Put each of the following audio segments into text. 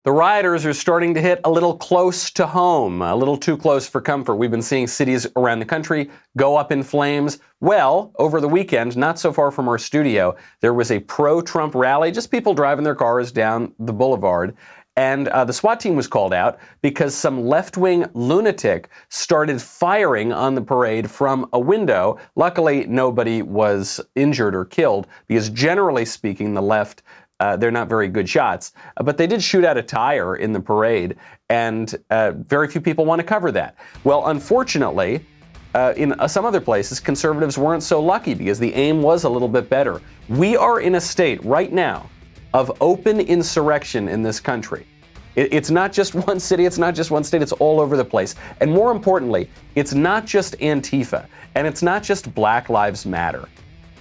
The rioters are starting to hit a little close to home, a little too close for comfort. We've been seeing cities around the country go up in flames. Well, over the weekend, not so far from our studio, there was a pro-Trump rally, just people driving their cars down the boulevard. And the SWAT team was called out because some left-wing lunatic started firing on the parade from a window. Luckily, nobody was injured or killed because generally speaking, the left they're not very good shots, but they did shoot out a tire in the parade, and very few people want to cover that. Well, unfortunately, in some other places, conservatives weren't so lucky because the aim was a little bit better. We are in a state right now of open insurrection in this country. It's not just one city, it's not just one state, it's all over the place. And more importantly, it's not just Antifa, and it's not just Black Lives Matter.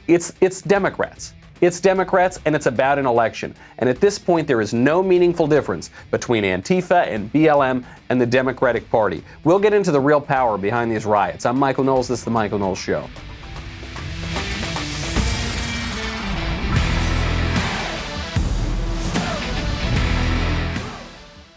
It's Democrats. It's Democrats, and it's about an election. And at this point, there is no meaningful difference between Antifa and BLM and the Democratic Party. We'll get into the real power behind these riots. I'm Michael Knowles. This is The Michael Knowles Show.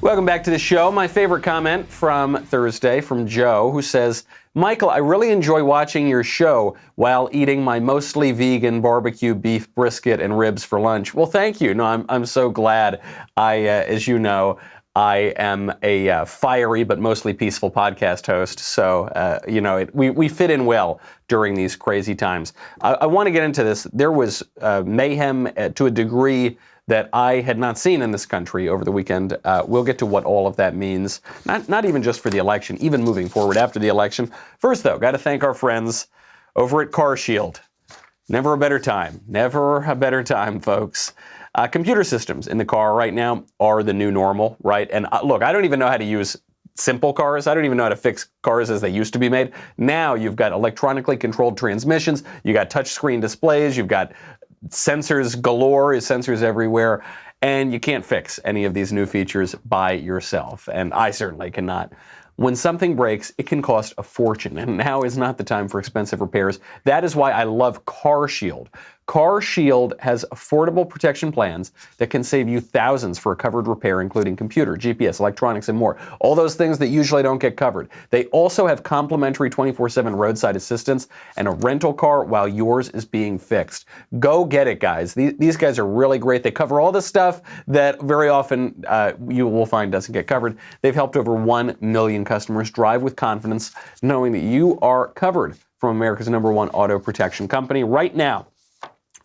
Welcome back to the show. My favorite comment from Thursday from Joe, who says, Michael, I really enjoy watching your show while eating my mostly vegan barbecue beef brisket and ribs for lunch. Well, thank you. No, I'm so glad. As you know, I am a fiery but mostly peaceful podcast host. So, we fit in well during these crazy times. I want to get into this. There was mayhem to a degree that I had not seen in this country over the weekend. We'll get to what all of that means, not even just for the election, even moving forward after the election. First, though, got to thank our friends over at CarShield. Never a better time, folks. Computer systems in the car right now are the new normal, right? And look, I don't even know how to use simple cars. I don't even know how to fix cars as they used to be made. Now you've got electronically controlled transmissions, you got touchscreen displays, you've got sensors galore, sensors everywhere, and you can't fix any of these new features by yourself, and I certainly cannot. When something breaks, it can cost a fortune, and now is not the time for expensive repairs. That is why I love CarShield. CarShield has affordable protection plans that can save you thousands for a covered repair, including computer, GPS, electronics, and more. All those things that usually don't get covered. They also have complimentary 24/7 roadside assistance and a rental car while yours is being fixed. Go get it, guys. These guys are really great. They cover all the stuff that very often you will find doesn't get covered. They've helped over 1 million customers drive with confidence, knowing that you are covered from America's #1 auto protection company. Right now,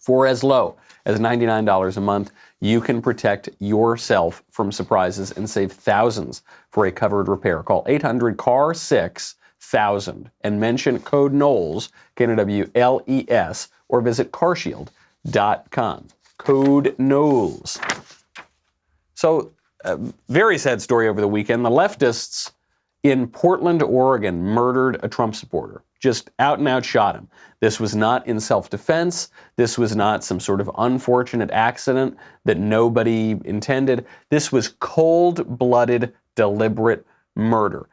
for as low as $99 a month, you can protect yourself from surprises and save thousands for a covered repair. Call 800-CAR-6000 and mention code Knowles, Knowles, or visit carshield.com. Code Knowles. So, very sad story over the weekend. The leftists in Portland, Oregon, murdered a Trump supporter. Just out and out shot him. This was not in self-defense. This was not some sort of unfortunate accident that nobody intended. This was cold-blooded, deliberate murder.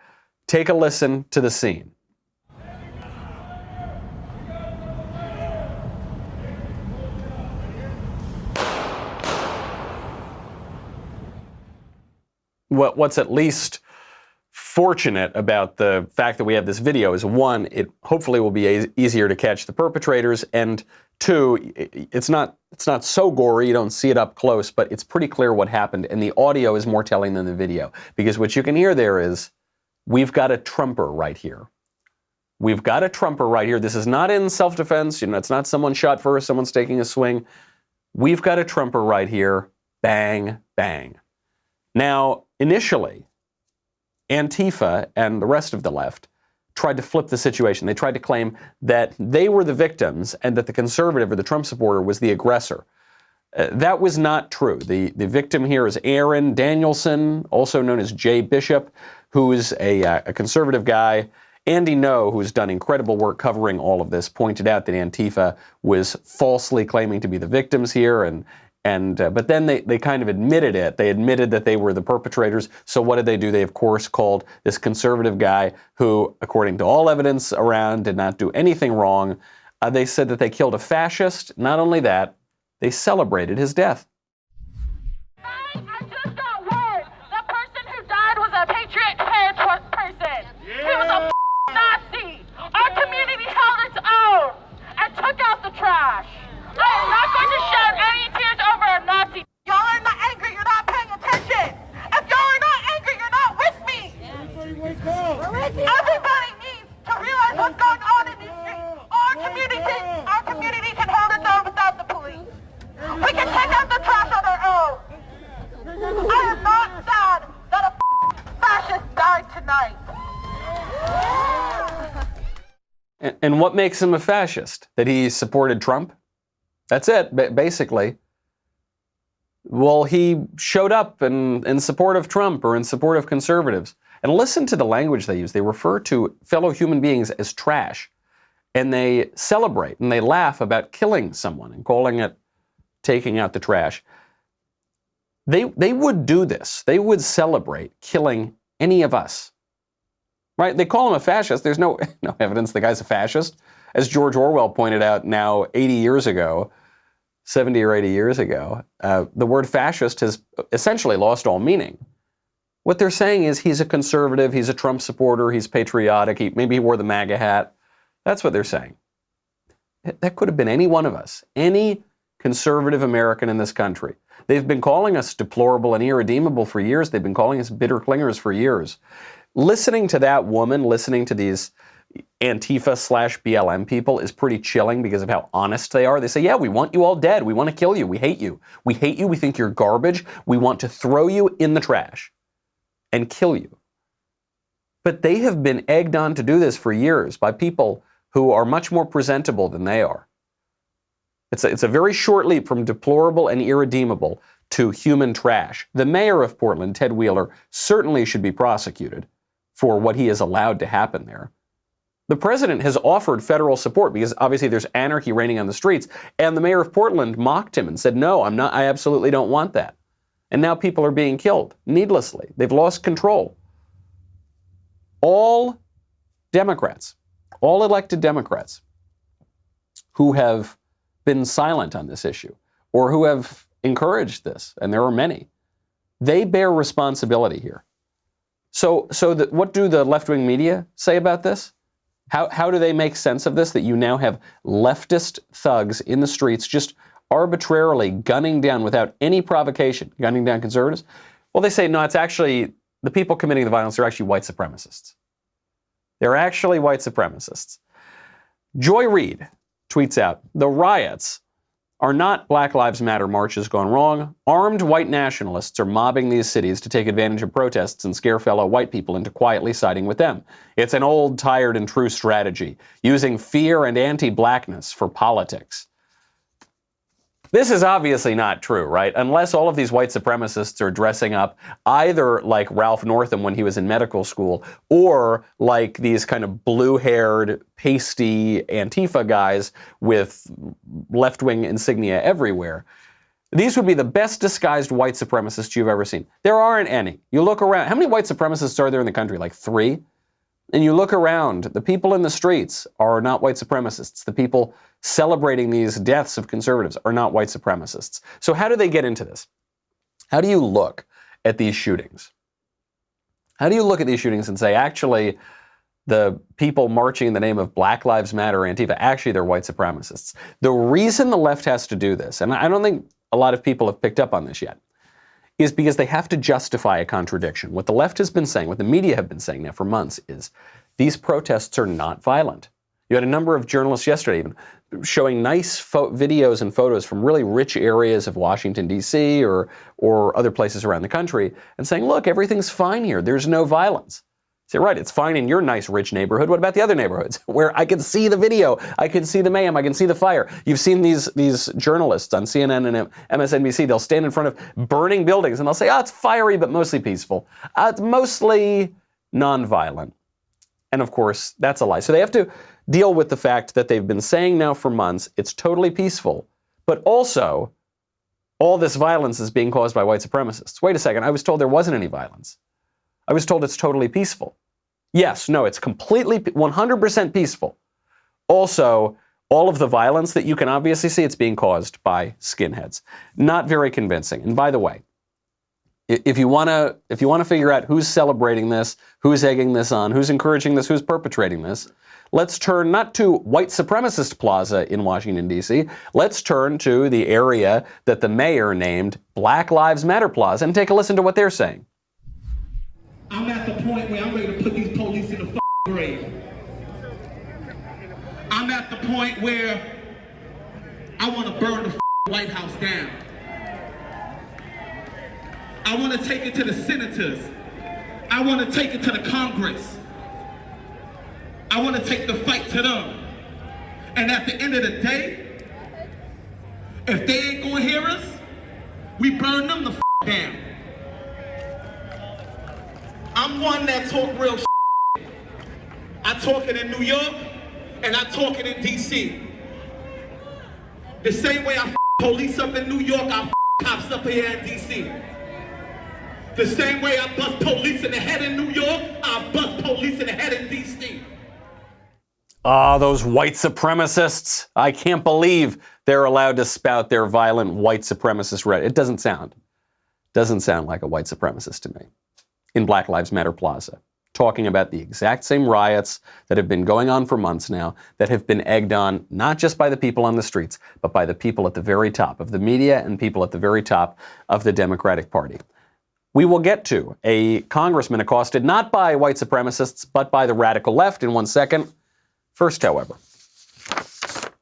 Take a listen to the scene. What's at least fortunate about the fact that we have this video is, one, it hopefully will be easier to catch the perpetrators, and two, it's not so gory, you don't see it up close, but it's pretty clear what happened, and the audio is more telling than the video, because what you can hear there is, we've got a Trumper right here. We've got a Trumper right here. This is not in self-defense, it's not someone shot first, someone's taking a swing. We've got a Trumper right here. Bang, bang. Now, initially, Antifa and the rest of the left tried to flip the situation. They tried to claim that they were the victims and that the conservative or the Trump supporter was the aggressor. That was not true. The victim here is Aaron Danielson, also known as Jay Bishop, who is a conservative guy. Andy Ngo, who's done incredible work covering all of this, pointed out that Antifa was falsely claiming to be the victims here, but then they kind of admitted it. They admitted that they were the perpetrators. So what did they do? They, of course, called this conservative guy who, according to all evidence around, did not do anything wrong. They said that they killed a fascist. Not only that, they celebrated his death. I just got word And what makes him a fascist? That he supported Trump? That's it, basically. Well, he showed up in support of Trump or in support of conservatives. And listen to the language they use. They refer to fellow human beings as trash. And they celebrate and they laugh about killing someone and calling it taking out the trash. They would do this. They would celebrate killing any of us. Right? They call him a fascist. There's no evidence the guy's a fascist. As George Orwell pointed out now 80 years ago, 70 or 80 years ago, the word fascist has essentially lost all meaning. What they're saying is he's a conservative, he's a Trump supporter, he's patriotic, maybe he wore the MAGA hat. That's what they're saying. That could have been any one of us, any conservative American in this country. They've been calling us deplorable and irredeemable for years. They've been calling us bitter clingers for years. Listening to that woman, listening to these Antifa/BLM people is pretty chilling because of how honest they are. They say, yeah, we want you all dead. We want to kill you. We hate you. We hate you. We think you're garbage. We want to throw you in the trash and kill you. But they have been egged on to do this for years by people who are much more presentable than they are. It's a very short leap from deplorable and irredeemable to human trash. The mayor of Portland, Ted Wheeler, certainly should be prosecuted for what he has allowed to happen there. The president has offered federal support because obviously there's anarchy reigning on the streets, and the mayor of Portland mocked him and said, no, I absolutely don't want that. And now people are being killed needlessly. They've lost control. All Democrats, all elected Democrats who have been silent on this issue or who have encouraged this, and there are many, they bear responsibility here. So what do the left-wing media say about this? How do they make sense of this, that you now have leftist thugs in the streets just arbitrarily gunning down without any provocation, gunning down conservatives? Well, they say, no, it's actually the people committing the violence are actually white supremacists. They're actually white supremacists. Joy Reid tweets out, the riots are not Black Lives Matter marches gone wrong. Armed white nationalists are mobbing these cities to take advantage of protests and scare fellow white people into quietly siding with them. It's an old, tired, and true strategy, using fear and anti-blackness for politics. This is obviously not true, right? Unless all of these white supremacists are dressing up either like Ralph Northam when he was in medical school or like these kind of blue-haired, pasty Antifa guys with left-wing insignia everywhere. These would be the best disguised white supremacists you've ever seen. There aren't any. You look around. How many white supremacists are there in the country? Like 3? And you look around, the people in the streets are not white supremacists. The people celebrating these deaths of conservatives are not white supremacists. So how do they get into this? How do you look at these shootings? How do you look at these shootings and say, actually, the people marching in the name of Black Lives Matter, Antifa, actually they're white supremacists? The reason the left has to do this, and I don't think a lot of people have picked up on this yet, is because they have to justify a contradiction. What the left has been saying, what the media have been saying now for months is these protests are not violent. You had a number of journalists yesterday even showing nice videos and photos from really rich areas of Washington, D.C. or other places around the country and saying, look, everything's fine here. There's no violence. Say, right, it's fine in your nice, rich neighborhood. What about the other neighborhoods where I can see the video, I can see the mayhem, I can see the fire? You've seen these journalists on CNN and MSNBC. They'll stand in front of burning buildings and they'll say, it's fiery but mostly peaceful. It's mostly nonviolent. And of course, that's a lie. So they have to deal with the fact that they've been saying now for months it's totally peaceful, but also all this violence is being caused by white supremacists. Wait a second, I was told there wasn't any violence. I was told it's totally peaceful. Yes, no, it's completely 100% peaceful. Also, all of the violence that you can obviously see, it's being caused by skinheads. Not very convincing. And by the way, if you want to figure out who's celebrating this, who's egging this on, who's encouraging this, who's perpetrating this, let's turn not to White Supremacist Plaza in Washington, D.C. Let's turn to the area that the mayor named Black Lives Matter Plaza and take a listen to what they're saying. I'm at the point where I'm ready to put these police in the grave. I'm at the point where I want to burn the White House down. I want to take it to the senators. I want to take it to the Congress. I want to take the fight to them. And at the end of the day, if they ain't gonna hear us, we burn them the f down. I'm one that talk real shit. I talk it in New York, and I talk it in DC. The same way I f police up in New York, I f cops up here in DC. The same way I bust police in the head in New York, I bust police in the head in DC. Ah, those white supremacists. I can't believe they're allowed to spout their violent white supremacist rhetoric. It doesn't sound like a white supremacist to me. In Black Lives Matter Plaza, talking about the exact same riots that have been going on for months now, that have been egged on not just by the people on the streets, but by the people at the very top of the media and people at the very top of the Democratic Party. We will get to a congressman accosted not by white supremacists, but by the radical left in 1 second. First, however,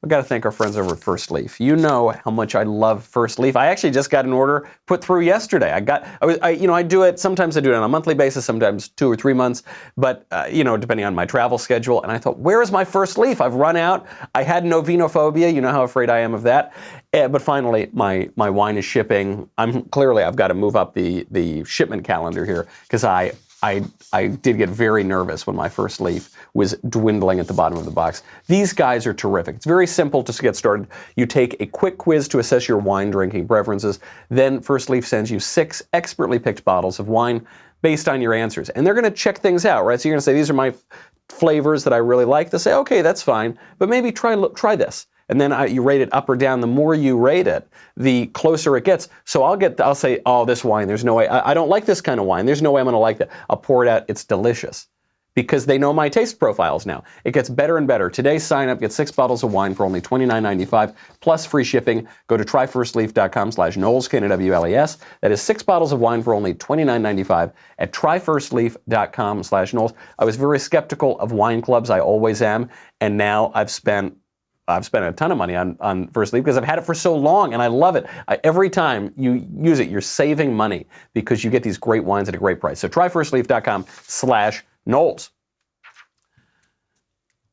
we've got to thank our friends over at First Leaf. You know how much I love First Leaf. I actually just got an order put through yesterday. I do it, sometimes I do it on a monthly basis, sometimes 2 or 3 months, but, depending on my travel schedule. And I thought, where is my First Leaf? I've run out. I had novenophobia. You know how afraid I am of that. But finally, my wine is shipping. I've got to move up the shipment calendar here because I did get very nervous when my First Leaf was dwindling at the bottom of the box. These guys are terrific. It's very simple to get started. You take a quick quiz to assess your wine drinking preferences. Then First Leaf sends you 6 expertly picked bottles of wine based on your answers. And they're going to check things out, right? So you're going to say, these are my flavors that I really like. They'll say, okay, that's fine, but maybe try this. And then you rate it up or down. The more you rate it, the closer it gets. So I'll say, oh, this wine, there's no way. I don't like this kind of wine. There's no way I'm going to like that. I'll pour it out. It's delicious. Because they know my taste profiles now. It gets better and better. Today, sign up, get 6 bottles of wine for only $29.95 plus free shipping. Go to tryfirstleaf.com/Knowles, Knowles. That is 6 bottles of wine for only $29.95 at tryfirstleaf.com/Knowles. I was very skeptical of wine clubs. I always am. And now I've spent a ton of money on First Leaf because I've had it for so long and I love it. Every time you use it, you're saving money because you get these great wines at a great price. So tryfirstleaf.com/Knowles.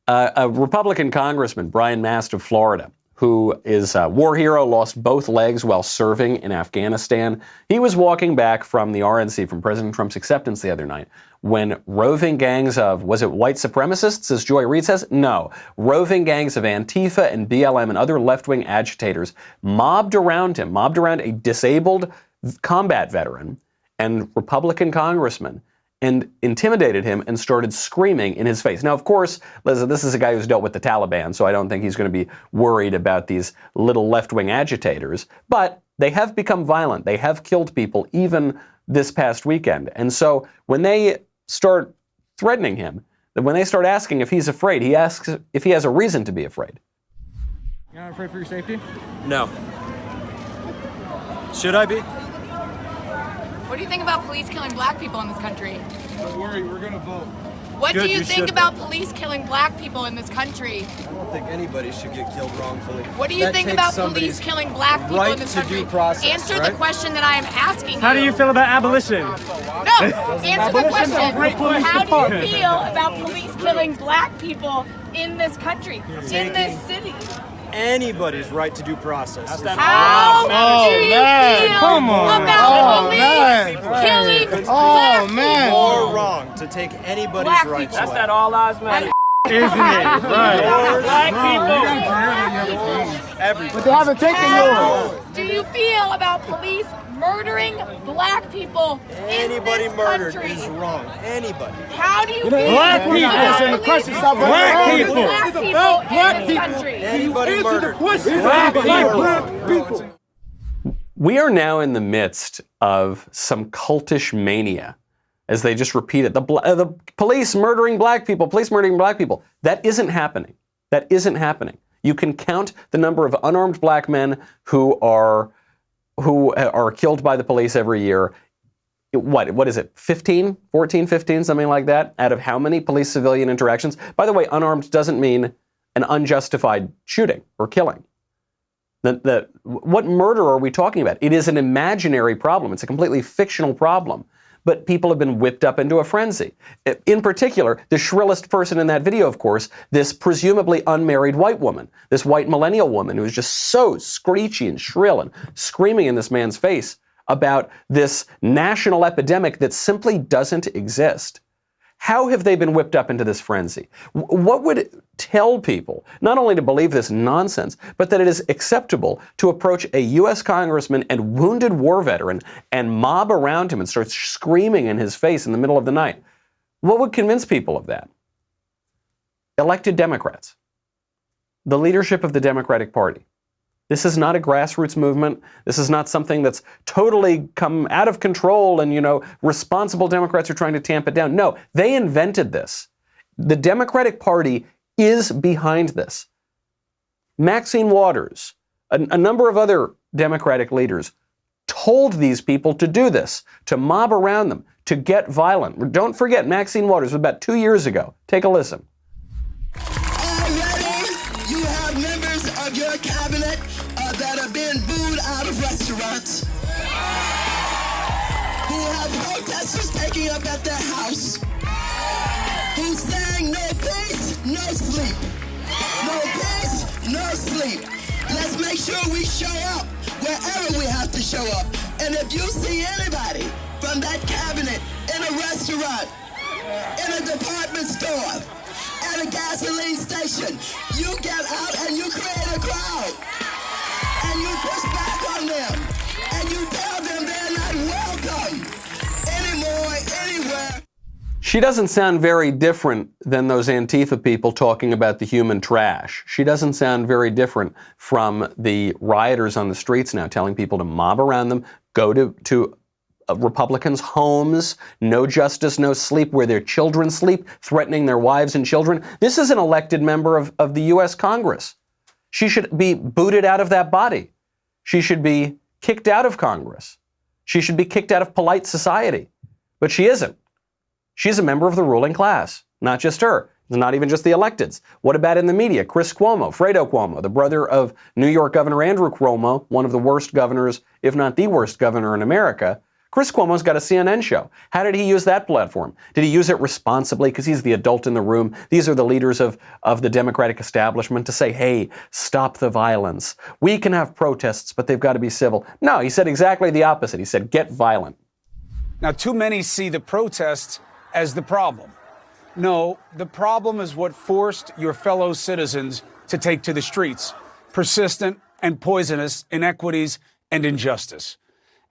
A Republican Congressman, Brian Mast of Florida, who is a war hero, lost both legs while serving in Afghanistan. He was walking back from the RNC, from President Trump's acceptance the other night, when roving gangs of, was it white supremacists, as Joy Reid says? No. Roving gangs of Antifa and BLM and other left-wing agitators mobbed around a disabled combat veteran and Republican congressman, and intimidated him and started screaming in his face. Now, of course, this is a guy who's dealt with the Taliban, so I don't think he's going to be worried about these little left-wing agitators, but they have become violent. They have killed people even this past weekend. And so when they start threatening him, when they start asking if he's afraid, he asks if he has a reason to be afraid. You're not afraid for your safety? No. Should I be? What do you think about police killing black people in this country? Don't worry, we're gonna vote. What Good, do you you think should about police killing black people in this country? I don't think anybody should get killed wrongfully. What do you think about police killing black people in this country? Right to due process, Answer right? the question that I am asking you. How do you feel about abolition? No, answer the question. How do you feel about police killing black people in this country, in this city? Anybody's right to due process. How do you feel about police killing black people? Or wrong to take anybody's Black rights people. away. That all lives matter. Isn't it? Right. Black people. Everybody. But they haven't taken yours. Do you feel about police murdering black people Anybody in this murdered country? is wrong. Anybody. How do you feel Black people. about And the question is about police black murdering people. black people in this country? Anybody murdered. Black people. We are now in the midst of some cultish mania, as they just repeat it. The police murdering black people, police murdering black people. That isn't happening. That isn't happening. You can count the number of unarmed black men who are killed by the police every year. What is it? 14, 15, something like that, out of how many police-civilian interactions? By the way, unarmed doesn't mean an unjustified shooting or killing. What murder are we talking about? It is an imaginary problem. It's a completely fictional problem. but people have been whipped up into a frenzy. In particular, the shrillest person in that video, of course, this presumably unmarried white woman, this white millennial woman who is just so screechy and shrill and screaming in this man's face about this national epidemic that simply doesn't exist. How have they been whipped up into this frenzy? What would it tell people, not only to believe this nonsense, but that it is acceptable to approach a U.S. congressman and wounded war veteran and mob around him and start screaming in his face in the middle of the night? What would convince people of that? Elected Democrats, the leadership of the Democratic Party. This is not a grassroots movement. This is not something that's totally come out of control and, responsible Democrats are trying to tamp it down. No, they invented this. The Democratic Party is behind this. Maxine Waters, a number of other Democratic leaders told these people to do this, to mob around them, to get violent. Don't forget, Maxine Waters was about 2 years ago. Take a listen. Already, you have members of your cabinet that have been booed out of restaurants, who have protesters taking up at their house, who saying no peace, no sleep. No peace, no sleep. Let's make sure we show up wherever we have to show up. And if you see anybody from that cabinet in a restaurant, in a department store, at a gasoline station, you get out and you create a crowd. And you push back on them. And you tell them they're not welcome anymore, anywhere. She doesn't sound very different than those Antifa people talking about the human trash. She doesn't sound very different from the rioters on the streets now telling people to mob around them, go to Republicans' homes, no justice, no sleep, where their children sleep, threatening their wives and children. This is an elected member of the U.S. Congress. She should be booted out of that body. She should be kicked out of Congress. She should be kicked out of polite society. But she isn't. She's a member of the ruling class, not just her. It's not even just the electeds. What about in the media? Chris Cuomo, Fredo Cuomo, the brother of New York Governor Andrew Cuomo, one of the worst governors, if not the worst governor in America. Chris Cuomo's got a CNN show. How did he use that platform? Did he use it responsibly because he's the adult in the room? These are the leaders of the Democratic establishment to say, hey, stop the violence. We can have protests, but they've got to be civil. No, he said exactly the opposite. He said, get violent. Now, too many see the protests as the problem. No, the problem is what forced your fellow citizens to take to the streets. Persistent and poisonous inequities and injustice.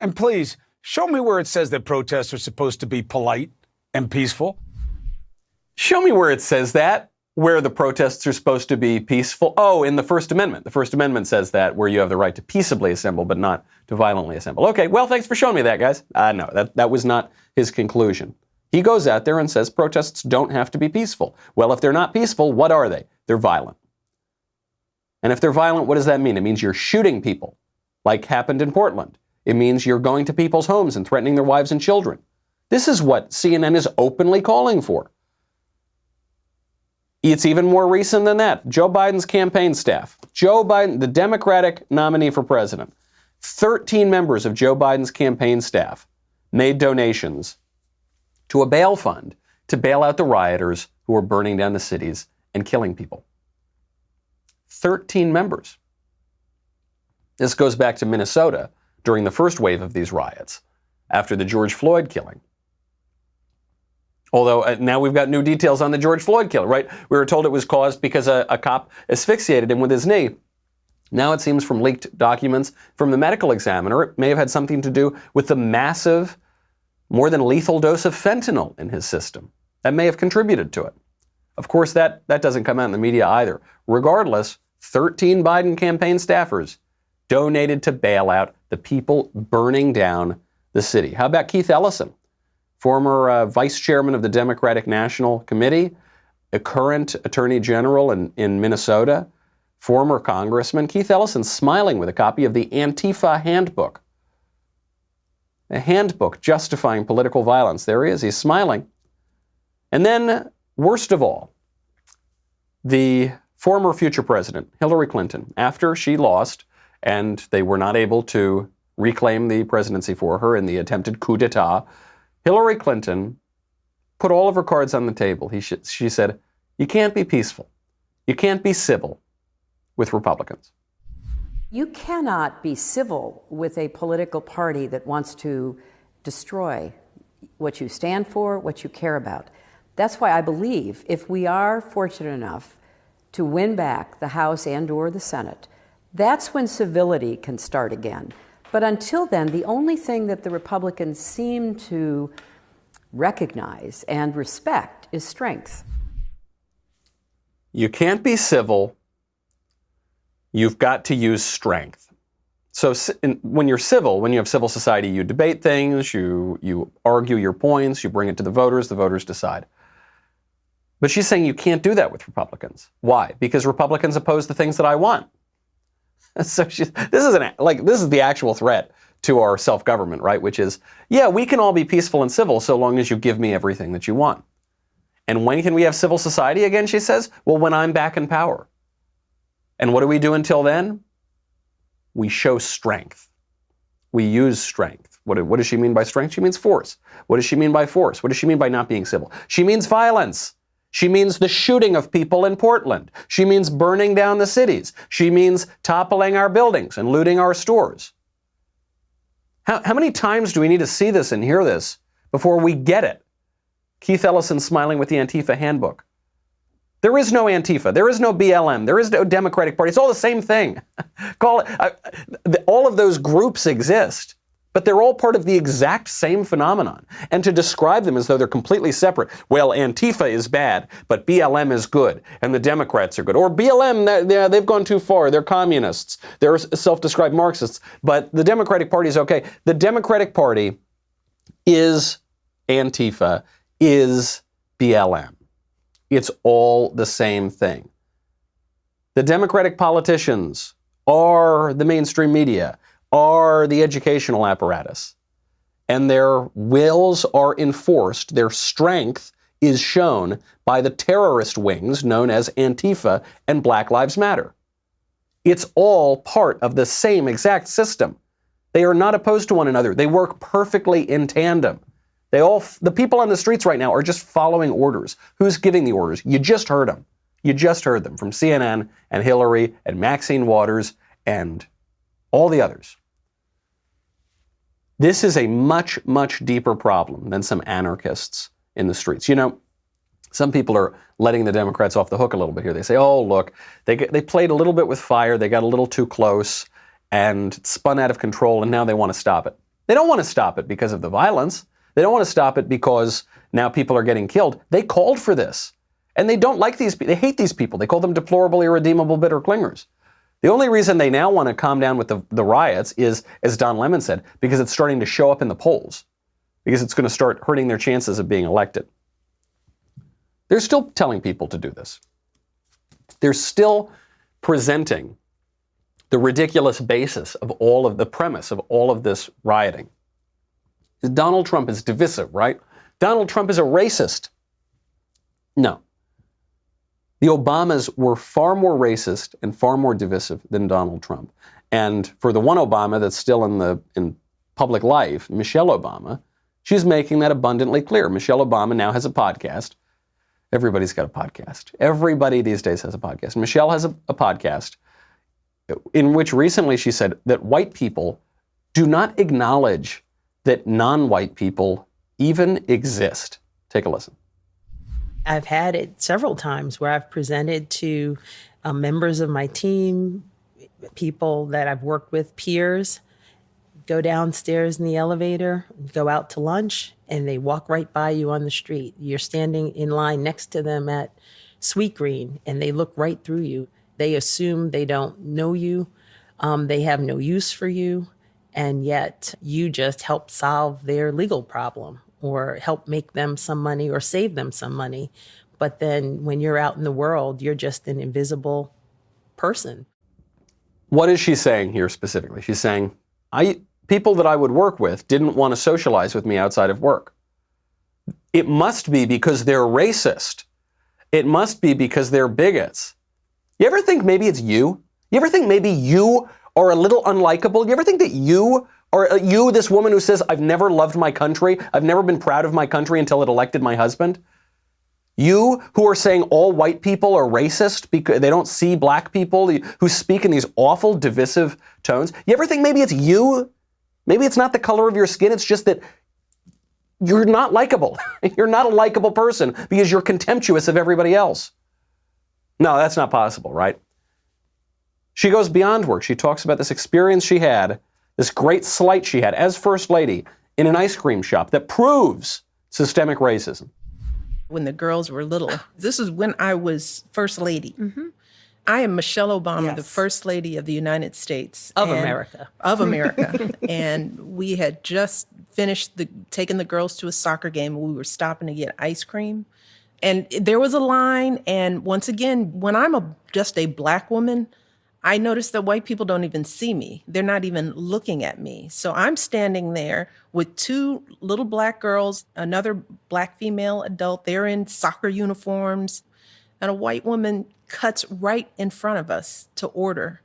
And please, show me where it says that protests are supposed to be polite and peaceful. Show me where it says that, where the protests are supposed to be peaceful. Oh, in the First Amendment. The First Amendment says that, where you have the right to peaceably assemble, but not to violently assemble. Okay, well, thanks for showing me that, guys. No, that was not his conclusion. He goes out there and says protests don't have to be peaceful. Well, if they're not peaceful, what are they? They're violent. And if they're violent, what does that mean? It means you're shooting people, like happened in Portland. It means you're going to people's homes and threatening their wives and children. This is what CNN is openly calling for. It's even more recent than that. Joe Biden's campaign staff. Joe Biden, the Democratic nominee for president. 13 members of Joe Biden's campaign staff made donations to a bail fund to bail out the rioters who were burning down the cities and killing people. 13 members. This goes back to Minnesota during the first wave of these riots, after the George Floyd killing. Although now we've got new details on the George Floyd killer, right? We were told it was caused because a cop asphyxiated him with his knee. Now it seems from leaked documents from the medical examiner, it may have had something to do with the massive, more than lethal dose of fentanyl in his system. That may have contributed to it. Of course, that doesn't come out in the media either. Regardless, 13 Biden campaign staffers donated to bail out the people burning down the city. How about Keith Ellison, former vice chairman of the Democratic National Committee, a current attorney general in Minnesota, former congressman? Keith Ellison smiling with a copy of the Antifa handbook. A handbook justifying political violence. There he is, he's smiling. And then, worst of all, the former future president, Hillary Clinton, after she lost and they were not able to reclaim the presidency for her in the attempted coup d'etat, Hillary Clinton put all of her cards on the table. She said, you can't be peaceful. You can't be civil with Republicans. You cannot be civil with a political party that wants to destroy what you stand for, what you care about. That's why I believe if we are fortunate enough to win back the House and/or the Senate, that's when civility can start again. But until then, the only thing that the Republicans seem to recognize and respect is strength. You can't be civil. You've got to use strength. So when you're civil, when you have civil society, you debate things, you argue your points, you bring it to the voters decide. But she's saying you can't do that with Republicans. Why? Because Republicans oppose the things that I want. So this is the actual threat to our self-government, right? Which is, yeah, we can all be peaceful and civil so long as you give me everything that you want. And when can we have civil society again, she says? Well, when I'm back in power. And what do we do until then? We show strength. We use strength. What does she mean by strength? She means force. What does she mean by force? What does she mean by not being civil? She means violence. She means the shooting of people in Portland. She means burning down the cities. She means toppling our buildings and looting our stores. How many times do we need to see this and hear this before we get it? Keith Ellison smiling with the Antifa handbook. There is no Antifa. There is no BLM. There is no Democratic Party. It's all the same thing. All of those groups exist, but they're all part of the exact same phenomenon. And to describe them as though they're completely separate, well, Antifa is bad, but BLM is good, and the Democrats are good. Or BLM, they've gone too far. They're communists. They're self-described Marxists, but the Democratic Party is okay. The Democratic Party is Antifa, is BLM. It's all the same thing. The Democratic politicians are the mainstream media, are the educational apparatus, and their wills are enforced, their strength is shown by the terrorist wings known as Antifa and Black Lives Matter. It's all part of the same exact system. They are not opposed to one another. They work perfectly in tandem. The people on the streets right now are just following orders. Who's giving the orders? You just heard them. You just heard them from CNN and Hillary and Maxine Waters and all the others. This is a much, much deeper problem than some anarchists in the streets. You know, some people are letting the Democrats off the hook a little bit here. They say, oh, look, they played a little bit with fire. They got a little too close and spun out of control, and now they want to stop it. They don't want to stop it because of the violence. They don't want to stop it because now people are getting killed. They called for this. And they don't like these people. They hate these people. They call them deplorable, irredeemable, bitter clingers. The only reason they now want to calm down with the riots is, as Don Lemon said, because it's starting to show up in the polls. Because it's going to start hurting their chances of being elected. They're still telling people to do this. They're still presenting the ridiculous basis of all of the premise of all of this rioting. Donald Trump is divisive, right? Donald Trump is a racist. No. The Obamas were far more racist and far more divisive than Donald Trump. And for the one Obama that's still in public life, Michelle Obama, she's making that abundantly clear. Michelle Obama now has a podcast. Everybody's got a podcast. Everybody these days has a podcast. Michelle has a podcast in which recently she said that white people do not acknowledge that non-white people even exist. Take a listen. I've had it several times where I've presented to members of my team, people that I've worked with, peers, go downstairs in the elevator, go out to lunch, and they walk right by you on the street. You're standing in line next to them at Sweetgreen, and they look right through you. They assume they don't know you. They have no use for you. And yet you just help solve their legal problem or help make them some money or save them some money. But then when you're out in the world, you're just an invisible person. What is she saying here specifically? She's saying, people that I would work with didn't want to socialize with me outside of work. It must be because they're racist. It must be because they're bigots. You ever think maybe it's you? You ever think maybe you are a little unlikable? You ever think that you, this woman who says, I've never loved my country, I've never been proud of my country until it elected my husband? You who are saying all white people are racist because they don't see black people, who speak in these awful, divisive tones. You ever think maybe it's you? Maybe it's not the color of your skin, it's just that you're not likable. You're not a likable person because you're contemptuous of everybody else. No, that's not possible, right? She goes beyond work. She talks about this experience she had, this great slight she had as First Lady in an ice cream shop that proves systemic racism. When the girls were little, this is when I was First Lady. Mm-hmm. I am Michelle Obama, the First Lady of the United States. Of America. Of America. And we had just finished taking the girls to a soccer game, and we were stopping to get ice cream. And there was a line, and once again, when I'm just a black woman, I noticed that white people don't even see me. They're not even looking at me. So I'm standing there with two little black girls, another black female adult. They're in soccer uniforms, and a white woman cuts right in front of us to order.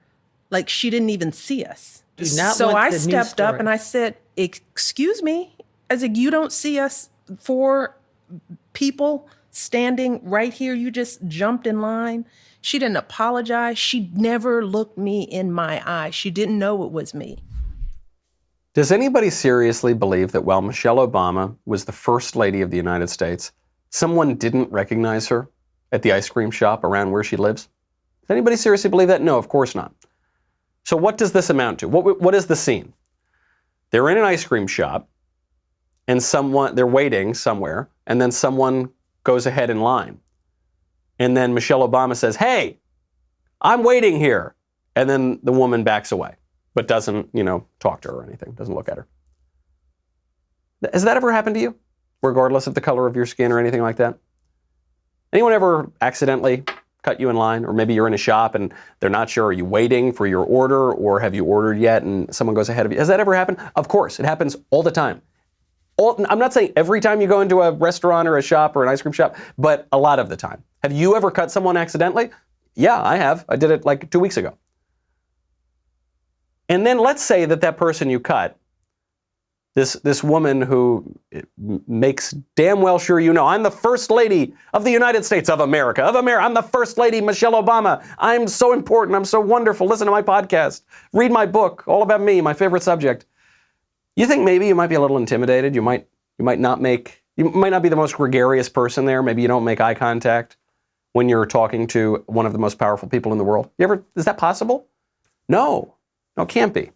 Like she didn't even see us. So I stepped up and I said, excuse me. I said, you don't see us, 4 people standing right here. You just jumped in line. She didn't apologize. She never looked me in my eye. She didn't know it was me. Does anybody seriously believe that while Michelle Obama was the First Lady of the United States, someone didn't recognize her at the ice cream shop around where she lives? Does anybody seriously believe that? No, of course not. So what does this amount to? What is the scene? They're in an ice cream shop, and they're waiting somewhere, and then someone goes ahead in line. And then Michelle Obama says, hey, I'm waiting here. And then the woman backs away, but doesn't, talk to her or anything, doesn't look at her. Has that ever happened to you? Regardless of the color of your skin or anything like that? Anyone ever accidentally cut you in line? Or maybe you're in a shop and they're not sure, are you waiting for your order or have you ordered yet and someone goes ahead of you? Has that ever happened? Of course, it happens all the time. I'm not saying every time you go into a restaurant or a shop or an ice cream shop, but a lot of the time. Have you ever cut someone accidentally? Yeah, I have. I did it like 2 weeks ago. And then let's say that person you cut, this woman who makes damn well sure I'm the First Lady of the United States of America. I'm the First Lady, Michelle Obama. I'm so important. I'm so wonderful. Listen to my podcast. Read my book, all about me, my favorite subject. You think maybe you might be a little intimidated? You might not be the most gregarious person there. Maybe you don't make eye contact when you're talking to one of the most powerful people in the world. Is that possible? No, it can't be.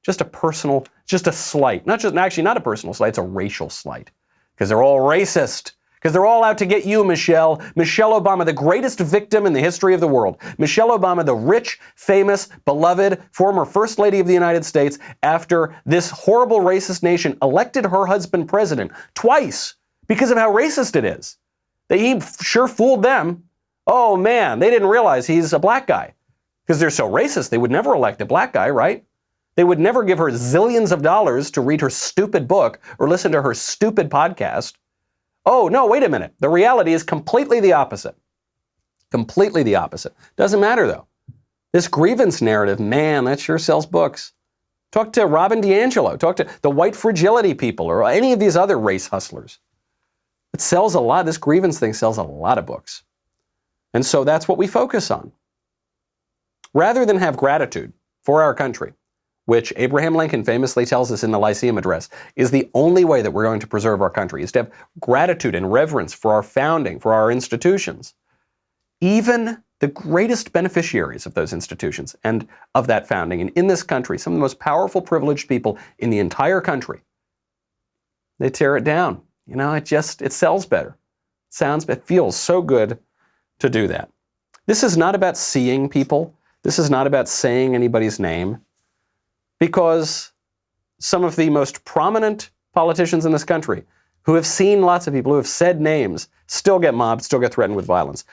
Just a slight. Not a personal slight, it's a racial slight. Because they're all racist. Because they're all out to get you, Michelle. Michelle Obama, the greatest victim in the history of the world. Michelle Obama, the rich, famous, beloved, former First Lady of the United States, after this horrible racist nation elected her husband president twice because of how racist it is. He sure fooled them. Oh man, they didn't realize he's a black guy. Because they're so racist, they would never elect a black guy, right? They would never give her zillions of dollars to read her stupid book or listen to her stupid podcast. Oh, no, wait a minute. The reality is completely the opposite. Completely the opposite. Doesn't matter, though. This grievance narrative, man, that sure sells books. Talk to Robin DiAngelo. Talk to the white fragility people or any of these other race hustlers. It sells a lot. This grievance thing sells a lot of books. And so that's what we focus on. Rather than have gratitude for our country, which Abraham Lincoln famously tells us in the Lyceum Address, is the only way that we're going to preserve our country, is to have gratitude and reverence for our founding, for our institutions. Even the greatest beneficiaries of those institutions and of that founding, and in this country, some of the most powerful, privileged people in the entire country, they tear it down. It sells better. It feels so good to do that. This is not about seeing people. This is not about saying anybody's name. Because some of the most prominent politicians in this country who have seen lots of people, who have said names, still get mobbed, still get threatened with violence.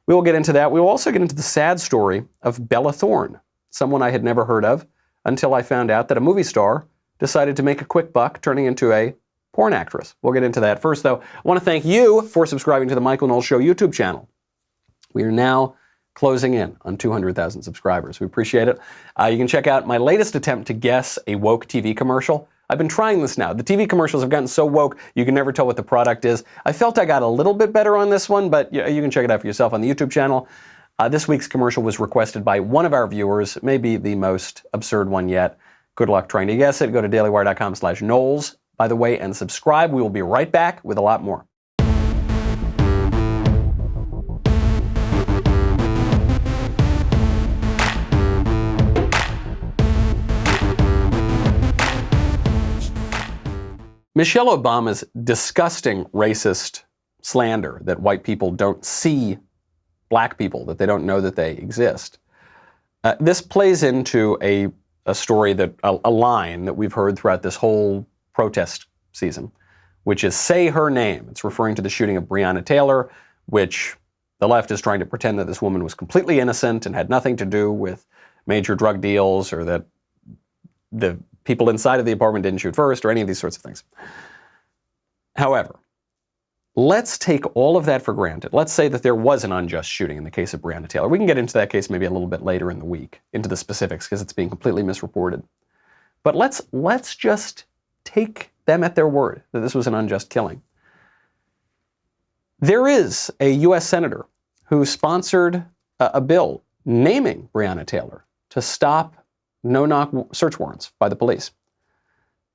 We will get into that. We will also get into the sad story of Bella Thorne, someone I had never heard of until I found out that a movie star decided to make a quick buck turning into a porn actress. We'll get into that. First, though, I want to thank you for subscribing to the Michael Knowles Show YouTube channel. We are now closing in on 200,000 subscribers. We appreciate it. You can check out my latest attempt to guess a woke TV commercial. I've been trying this now. The TV commercials have gotten so woke, you can never tell what the product is. I felt I got a little bit better on this one, but you can check it out for yourself on the YouTube channel. This week's commercial was requested by one of our viewers, maybe the most absurd one yet. Good luck trying to guess it. Go to dailywire.com/Knowles, by the way, and subscribe. We will be right back with a lot more. Michelle Obama's disgusting racist slander that white people don't see black people, that they don't know that they exist. This plays into a story, that a line that we've heard throughout this whole protest season, which is "say her name." It's referring to the shooting of Breonna Taylor, which the left is trying to pretend that this woman was completely innocent and had nothing to do with major drug deals, or that the people inside of the apartment didn't shoot first, or any of these sorts of things. However, let's take all of that for granted. Let's say that there was an unjust shooting in the case of Breonna Taylor. We can get into that case maybe a little bit later in the week, into the specifics, because it's being completely misreported. But let's just take them at their word that this was an unjust killing. There is a U.S. senator who sponsored a bill naming Breonna Taylor to stop no-knock search warrants by the police.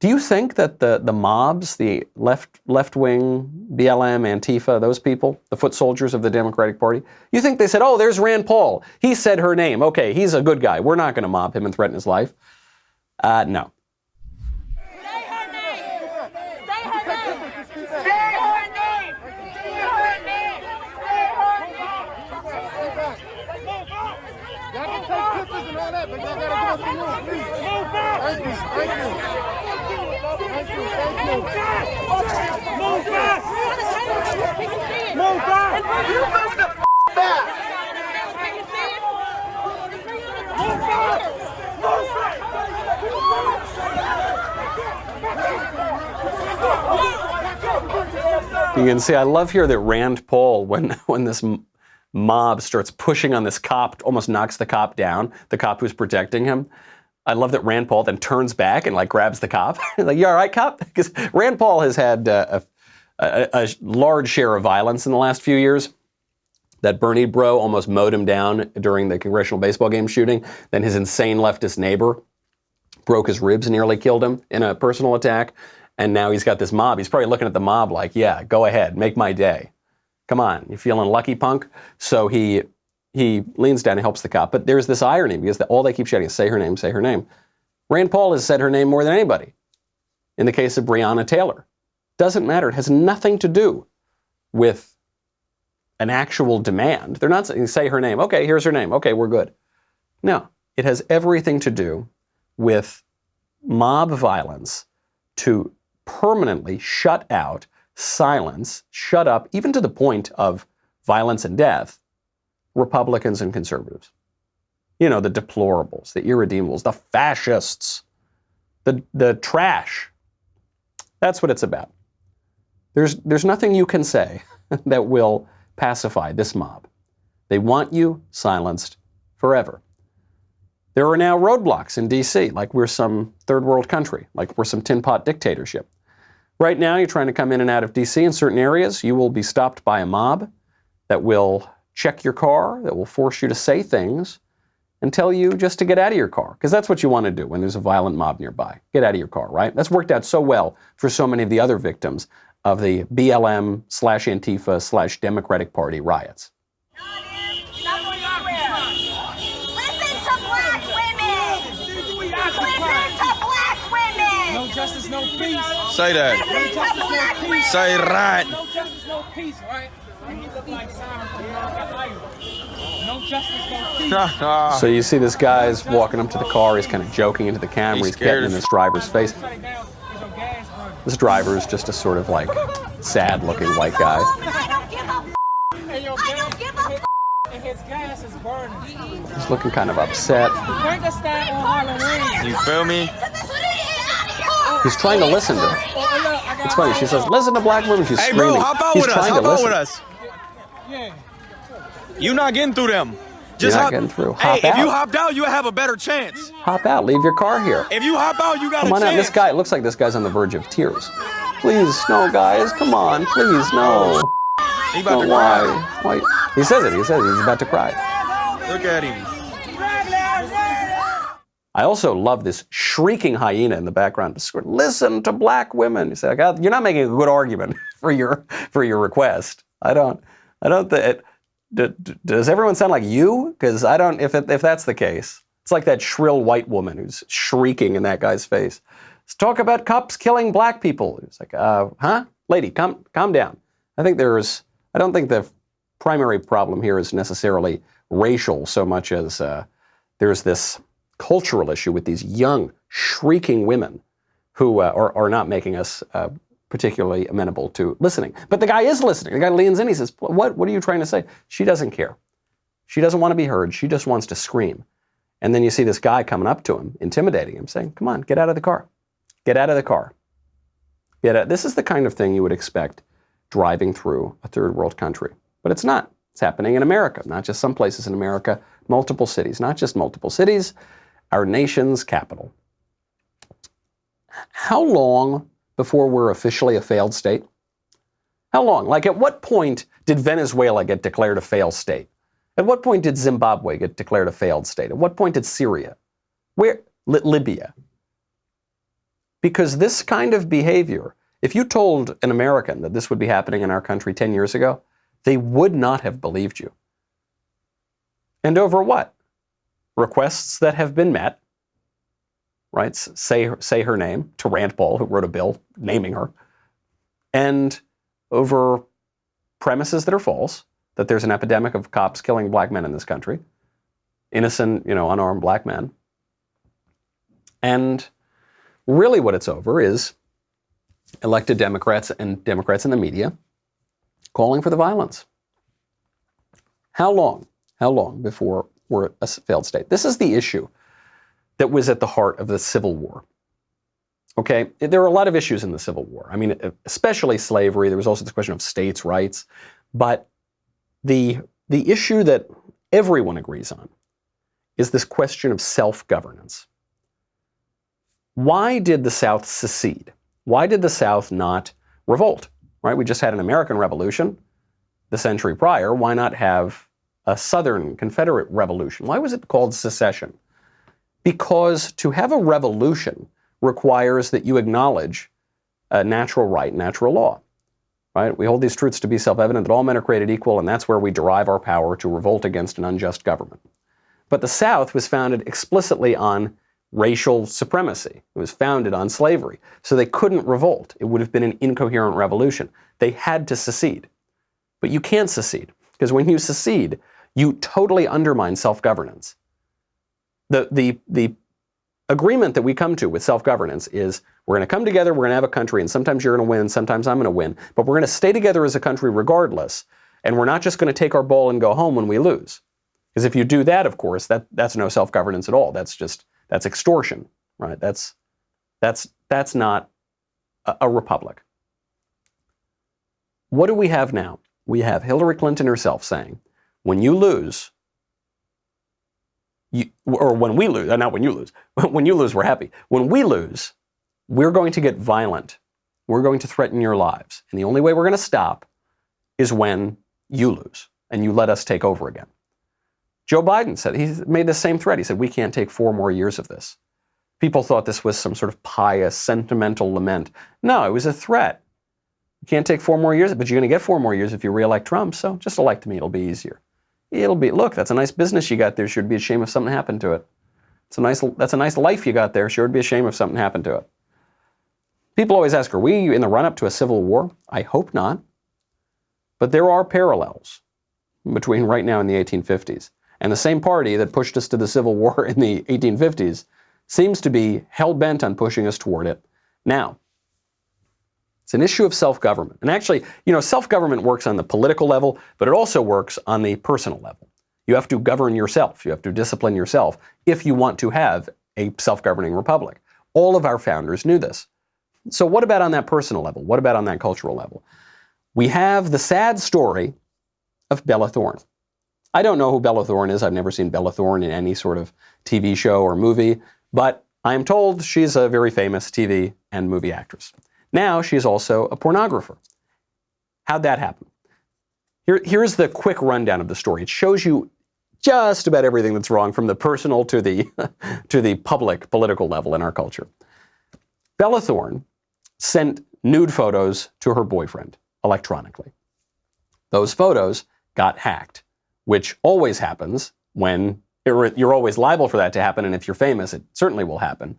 Do you think that the mobs, the left-wing, BLM, Antifa, those people, the foot soldiers of the Democratic Party, you think they said, "Oh, there's Rand Paul. He said her name. Okay, he's a good guy. We're not going to mob him and threaten his life"? No. You can see, I love here that Rand Paul, when this mob starts pushing on this cop, almost knocks the cop down, the cop who's protecting him. I love that Rand Paul then turns back and grabs the cop. Like, "You all right, cop?" Because Rand Paul has had a large share of violence in the last few years. That Bernie bro almost mowed him down during the congressional baseball game shooting. Then his insane leftist neighbor broke his ribs and nearly killed him in a personal attack. And now he's got this mob. He's probably looking at the mob like, "Yeah, go ahead, make my day. Come on, you feeling lucky, punk?" So he leans down and helps the cop. But there's this irony, because all they keep shouting is, "Say her name, say her name." Rand Paul has said her name more than anybody. In the case of Breonna Taylor. Doesn't matter. It has nothing to do with an actual demand. They're not saying, "Say her name." Okay, here's her name. Okay, we're good. No, it has everything to do with mob violence to permanently shut out, silence, shut up, even to the point of violence and death, Republicans and conservatives. You know, the deplorables, the irredeemables, the fascists, the trash. That's what it's about. There's nothing you can say that will pacify this mob. They want you silenced forever. There are now roadblocks in D.C., like we're some third world country, like we're some tin pot dictatorship. Right now, you're trying to come in and out of D.C. in certain areas. You will be stopped by a mob that will check your car, that will force you to say things and tell you just to get out of your car. Because that's what you want to do when there's a violent mob nearby. Get out of your car, right? That's worked out so well for so many of the other victims of the BLM/Antifa/Democratic Party riots. No justice, no peace. Say that. No justice, no peace. Say right. No justice, no peace, right? And he look like Simon from No justice, no peace. So you see this guy's walking up to the car. He's kind of joking into the camera. He's getting in this driver's face. This driver is just a sort of sad-looking white guy. I don't give a and his gas is burning. He's looking kind of upset. Frankenstein on Halloween. You feel me? He's trying to listen to her. It's funny. She says, "Listen to black women." She's Hey, screaming. bro, hop out He's with us. trying Hop to out listen. with us. Yeah. You not getting through them. You're not getting through. Hop Hey, out. if you hopped out, you have a better chance. Hop out. Leave your car here. If you hop out, you got Come a on chance. out. This guy, it looks like this guy's on the verge of tears. Please, no, guys. Come on. Please, no. He about to Why? Why? He says it. He says he's about to cry. Look at him. I also love this shrieking hyena in the background. Listen to black women. You say, you're not making a good argument for your request. I don't think. Does everyone sound like you? Because I don't. If that's the case, it's like that shrill white woman who's shrieking in that guy's face. Let's talk about cops killing black people. It's like, huh, lady, calm down. I don't think the primary problem here is necessarily racial so much as there's this cultural issue with these young, shrieking women who are not making us particularly amenable to listening. But the guy is listening. The guy leans in. He says, what are you trying to say? She doesn't care. She doesn't want to be heard. She just wants to scream. And then you see this guy coming up to him, intimidating him, saying, come on, get out of the car. Get out of the car. This is the kind of thing you would expect driving through a third world country. But it's not. It's happening in America, not just some places in America, multiple cities, not just multiple cities, our nation's capital. How long before we're officially a failed state? How long? Like, at what point did Venezuela get declared a failed state? At what point did Zimbabwe get declared a failed state? At what point did Syria? Libya? Because this kind of behavior, if you told an American that this would be happening in our country 10 years ago, they would not have believed you. And over what? Requests that have been met, right? Say her name to Rand Paul, who wrote a bill naming her, and over premises that are false, that there's an epidemic of cops killing black men in this country, innocent, unarmed black men. And really what it's over is elected Democrats and Democrats in the media calling for the violence. How long before we're a failed state? This is the issue that was at the heart of the Civil War. Okay, there are a lot of issues in the Civil War. I mean, especially slavery. There was also this question of states' rights. But the issue that everyone agrees on is this question of self-governance. Why did the South secede? Why did the South not revolt? Right? We just had an American Revolution the century prior. Why not have a Southern Confederate Revolution? Why was it called secession? Because to have a revolution requires that you acknowledge a natural right, natural law. Right? We hold these truths to be self-evident, that all men are created equal, and that's where we derive our power to revolt against an unjust government. But the South was founded explicitly on racial supremacy. It was founded on slavery. So they couldn't revolt. It would have been an incoherent revolution. They had to secede. But you can't secede, because when you secede, you totally undermine self-governance. The agreement that we come to with self-governance is we're going to come together, we're going to have a country, and sometimes you're going to win, sometimes I'm going to win, but we're going to stay together as a country regardless, and we're not just going to take our ball and go home when we lose. Because if you do that, of course, that's no self-governance at all. That's extortion, right? That's not a republic. What do we have now? We have Hillary Clinton herself saying, when you lose, when we lose, not when you lose. When you lose, we're happy. When we lose, we're going to get violent. We're going to threaten your lives. And the only way we're going to stop is when you lose and you let us take over again. Joe Biden said, he made the same threat. He said, we can't take 4 more years of this. People thought this was some sort of pious, sentimental lament. No, it was a threat. You can't take 4 more years, but you're going to get 4 more years if you reelect Trump, so just elect me, it'll be easier. Look, that's a nice business you got there. Sure would be a shame if something happened to it. That's a nice life you got there. Sure would be a shame if something happened to it. People always ask, are we in the run-up to a civil war? I hope not. But there are parallels between right now and the 1850s. And the same party that pushed us to the Civil War in the 1850s seems to be hell-bent on pushing us toward it now. It's an issue of self-government. And actually, self-government works on the political level, but it also works on the personal level. You have to govern yourself. You have to discipline yourself if you want to have a self-governing republic. All of our founders knew this. So what about on that personal level? What about on that cultural level? We have the sad story of Bella Thorne. I don't know who Bella Thorne is. I've never seen Bella Thorne in any sort of TV show or movie, but I am told she's a very famous TV and movie actress. Now she's also a pornographer. How'd that happen? Here's the quick rundown of the story. It shows you just about everything that's wrong, from the personal to the to the public political level in our culture. Bella Thorne sent nude photos to her boyfriend electronically. Those photos got hacked, which always happens when you're always liable for that to happen, and if you're famous, it certainly will happen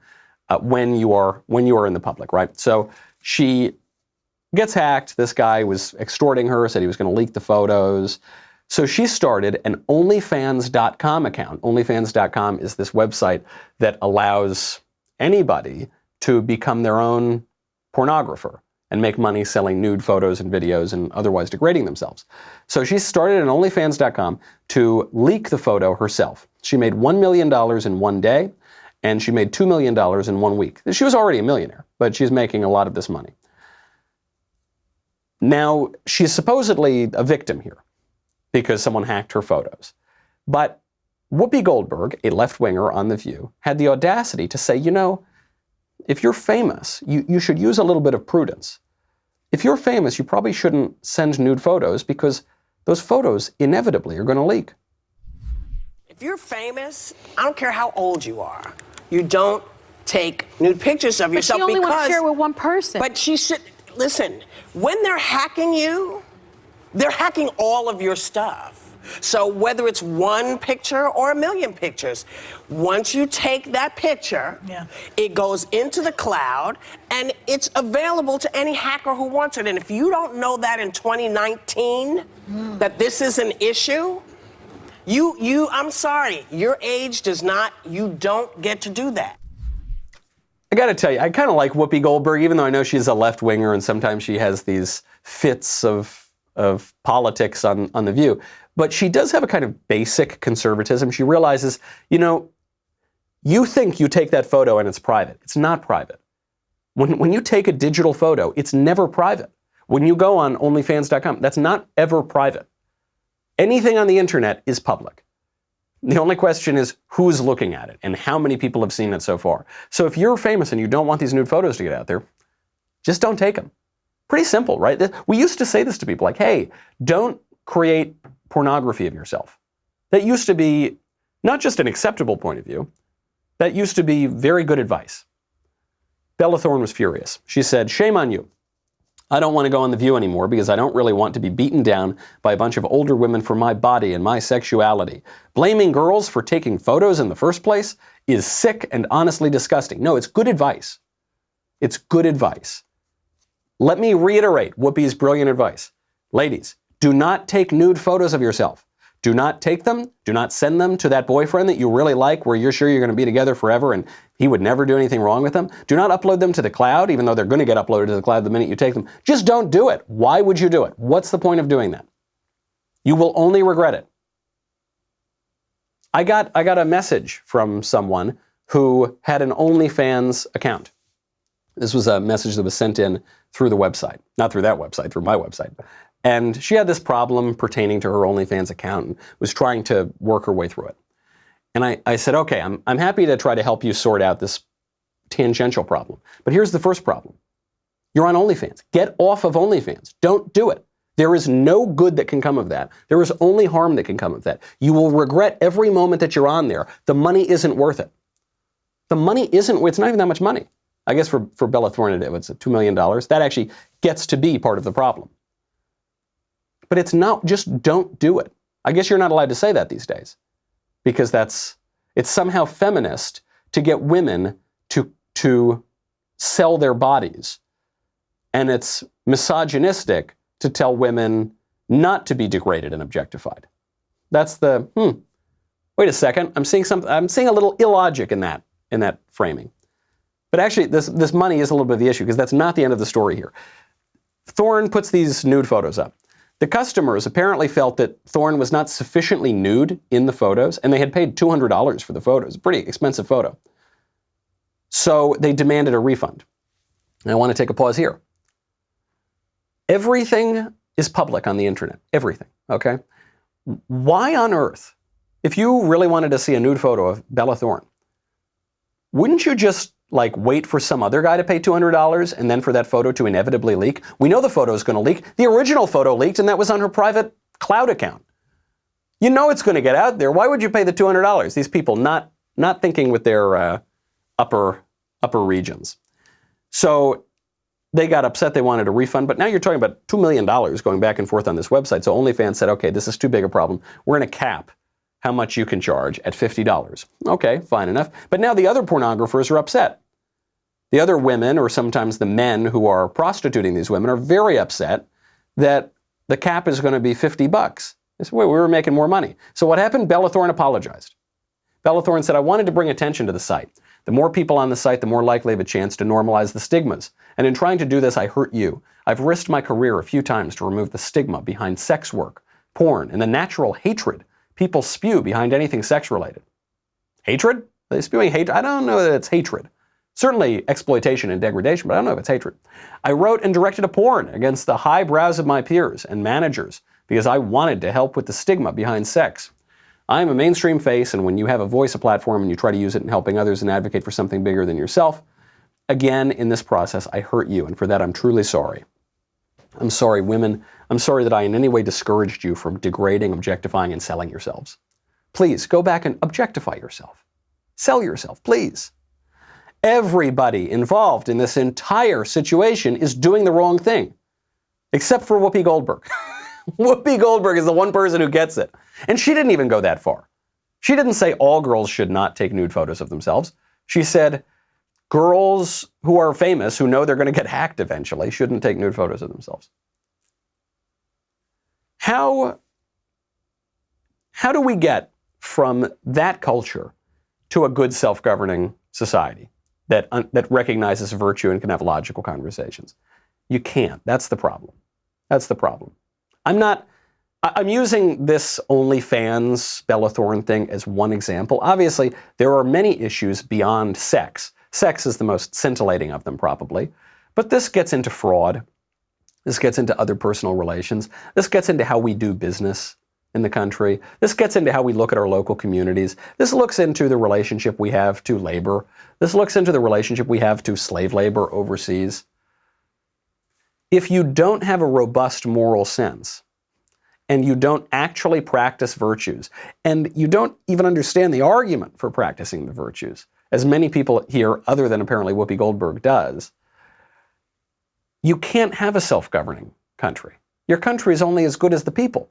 when you are in the public, right? So she gets hacked. This guy was extorting her, said he was going to leak the photos. So she started an OnlyFans.com account. OnlyFans.com is this website that allows anybody to become their own pornographer and make money selling nude photos and videos and otherwise degrading themselves. So she started an OnlyFans.com to leak the photo herself. She made $1 million in one day, and she made $2 million in 1 week. She was already a millionaire, but she's making a lot of this money. Now, she's supposedly a victim here because someone hacked her photos. But Whoopi Goldberg, a left-winger on The View, had the audacity to say, you know, if you're famous, you should use a little bit of prudence. If you're famous, you probably shouldn't send nude photos because those photos inevitably are going to leak. If you're famous, I don't care how old you are, you don't take nude pictures of yourself But she only because... wants to share with one person. But she should... Listen, when they're hacking you, they're hacking all of your stuff. So whether it's one picture or a million pictures, once you take that picture, it goes into the cloud and it's available to any hacker who wants it. And if you don't know that in 2019, that this is an issue, I'm sorry, your age does not, you don't get to do that. I got to tell you, I kind of like Whoopi Goldberg, even though I know she's a left-winger and sometimes she has these fits of politics on The View. But she does have a kind of basic conservatism. She realizes, you know, you think you take that photo and it's private. It's not private. When you take a digital photo, it's never private. When you go on OnlyFans.com, that's not ever private. Anything on the internet is public. The only question is who's looking at it and how many people have seen it so far. So if you're famous and you don't want these nude photos to get out there, just don't take them. Pretty simple, right? We used to say this to people like, hey, don't create pornography of yourself. That used to be not just an acceptable point of view, that used to be very good advice. Bella Thorne was furious. She said, shame on you. I don't want to go on The View anymore because I don't really want to be beaten down by a bunch of older women for my body and my sexuality. Blaming girls for taking photos in the first place is sick and honestly disgusting. No, it's good advice. It's good advice. Let me reiterate Whoopi's brilliant advice. Ladies, do not take nude photos of yourself. Do not take them. Do not send them to that boyfriend that you really like where you're sure you're going to be together forever and he would never do anything wrong with them. Do not upload them to the cloud, even though they're going to get uploaded to the cloud the minute you take them. Just don't do it. Why would you do it? What's the point of doing that? You will only regret it. I got a message from someone who had an OnlyFans account. This was a message that was sent in through the website. Not through that website, through my website. And she had this problem pertaining to her OnlyFans account and was trying to work her way through it. And I said, okay, I'm happy to try to help you sort out this tangential problem. But here's the first problem. You're on OnlyFans. Get off of OnlyFans. Don't do it. There is no good that can come of that. There is only harm that can come of that. You will regret every moment that you're on there. The money isn't worth it. The money isn't, it's not even that much money. I guess for Bella Thorne, it's $2 million. That actually gets to be part of the problem. But it's not, just don't do it. I guess you're not allowed to say that these days because it's somehow feminist to get women to sell their bodies. And it's misogynistic to tell women not to be degraded and objectified. That's the, wait a second, I'm seeing a little illogic in that framing. But actually, this money is a little bit of the issue because that's not the end of the story here. Thorne puts these nude photos up. The customers apparently felt that Thorne was not sufficiently nude in the photos, and they had paid $200 for the photos. A pretty expensive photo. So they demanded a refund. And I want to take a pause here. Everything is public on the internet. Everything, okay? Why on earth, if you really wanted to see a nude photo of Bella Thorne, wouldn't you just wait for some other guy to pay $200 and then for that photo to inevitably leak? We know the photo is going to leak. The original photo leaked, and that was on her private cloud account. You know it's going to get out there. Why would you pay the $200? These people not thinking with their upper regions. So they got upset. They wanted a refund. But now you're talking about $2 million going back and forth on this website. So OnlyFans said, okay, this is too big a problem. We're going to cap how much you can charge at $50. Okay, fine enough. But now the other pornographers are upset. The other women, or sometimes the men who are prostituting these women, are very upset that the cap is going to be $50. They said, wait, we were making more money. So what happened? Bella Thorne apologized. Bella Thorne said, I wanted to bring attention to the site. The more people on the site, the more likely I have a chance to normalize the stigmas. And in trying to do this, I hurt you. I've risked my career a few times to remove the stigma behind sex work, porn, and the natural hatred people spew behind anything sex-related. Hatred? Are they spewing hatred? I don't know that it's hatred. Certainly exploitation and degradation, but I don't know if it's hatred. I wrote and directed a porn against the high brows of my peers and managers because I wanted to help with the stigma behind sex. I am a mainstream face, and when you have a voice, a platform, and you try to use it in helping others and advocate for something bigger than yourself, again, in this process, I hurt you, and for that, I'm truly sorry. I'm sorry, women. I'm sorry that I in any way discouraged you from degrading, objectifying, and selling yourselves. Please, go back and objectify yourself. Sell yourself, please. Everybody involved in this entire situation is doing the wrong thing, except for Whoopi Goldberg. Whoopi Goldberg is the one person who gets it. And she didn't even go that far. She didn't say all girls should not take nude photos of themselves. She said girls who are famous, who know they're going to get hacked eventually, shouldn't take nude photos of themselves. How do we get from that culture to a good self-governing society that recognizes virtue and can have logical conversations? You can't. That's the problem. That's the problem. I'm using this OnlyFans Bella Thorne thing as one example. Obviously, there are many issues beyond sex. Sex is the most scintillating of them, probably. But this gets into fraud. This gets into other personal relations. This gets into how we do business in the country. This gets into how we look at our local communities. This looks into the relationship we have to labor. This looks into the relationship we have to slave labor overseas. If you don't have a robust moral sense, and you don't actually practice virtues, and you don't even understand the argument for practicing the virtues, as many people here, other than apparently Whoopi Goldberg, does, you can't have a self-governing country. Your country is only as good as the people.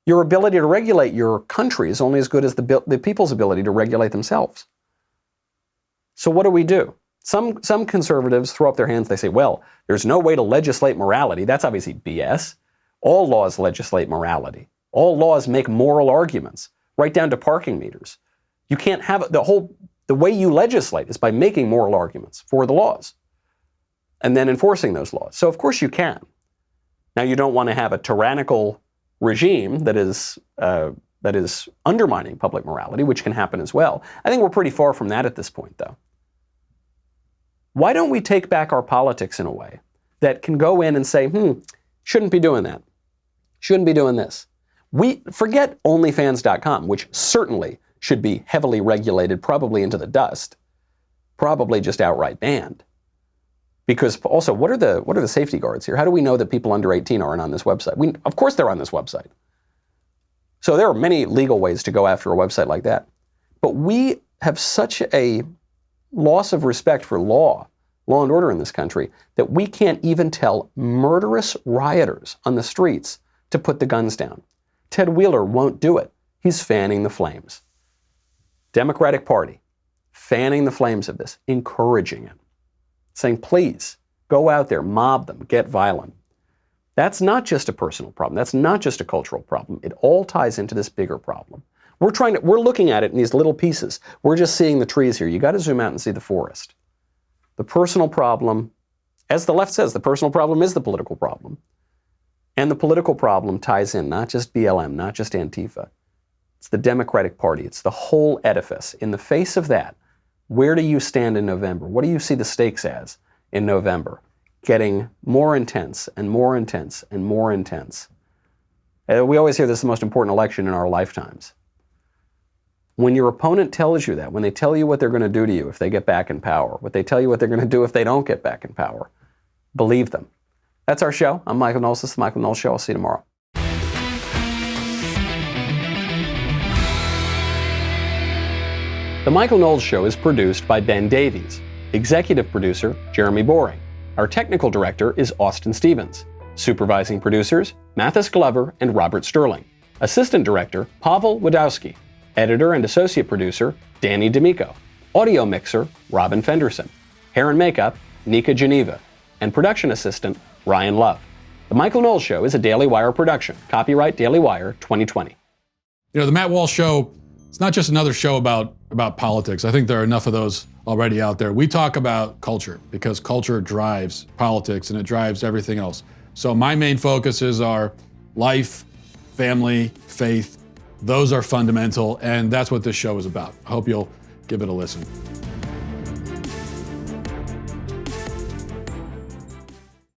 Your ability to regulate your country is only as good as the people's ability to regulate themselves. So what do? Some conservatives throw up their hands. They say, well, there's no way to legislate morality. That's obviously BS. All laws legislate morality. All laws make moral arguments, right down to parking meters. You can't have the way you legislate is by making moral arguments for the laws and then enforcing those laws. So of course you can. Now you don't want to have a tyrannical regime that is undermining public morality, which can happen as well. I think we're pretty far from that at this point, though. Why don't we take back our politics in a way that can go in and say, shouldn't be doing that. Shouldn't be doing this. We forget OnlyFans.com, which certainly should be heavily regulated, probably into the dust, probably just outright banned. Because also, what are the safety guards here? How do we know that people under 18 aren't on this website? Of course they're on this website. So there are many legal ways to go after a website like that. But we have such a loss of respect for law and order in this country that we can't even tell murderous rioters on the streets to put the guns down. Ted Wheeler won't do it. He's fanning the flames. Democratic Party, fanning the flames of this, encouraging it, saying, please, go out there, mob them, get violent. That's not just a personal problem. That's not just a cultural problem. It all ties into this bigger problem. We're looking at it in these little pieces. We're just seeing the trees here. You got to zoom out and see the forest. The personal problem, as the left says, the personal problem is the political problem. And the political problem ties in not just BLM, not just Antifa. It's the Democratic Party. It's the whole edifice. In the face of that, where do you stand in November? What do you see the stakes as in November? Getting more intense and more intense and more intense We always hear this is the most important election in our lifetimes. When your opponent tells you that, when they tell you what they're going to do to you if they get back in power, what they tell you what they're going to do if they don't get back in power, believe them. That's our show. I'm Michael Knowles. This is the Michael Knowles Show. I'll see you tomorrow. The Michael Knowles Show is produced by Ben Davies. Executive producer, Jeremy Boring. Our technical director is Austin Stevens. Supervising producers, Mathis Glover and Robert Sterling. Assistant director, Pavel Wadowski. Editor and associate producer, Danny D'Amico. Audio mixer, Robin Fenderson. Hair and makeup, Nika Geneva. And production assistant, Ryan Love. The Michael Knowles Show is a Daily Wire production. Copyright Daily Wire 2020. You know, the Matt Walsh Show, it's not just another show about politics. I think there are enough of those already out there. We talk about culture because culture drives politics and it drives everything else. So my main focuses are life, family, faith. Those are fundamental, and that's what this show is about. I hope you'll give it a listen.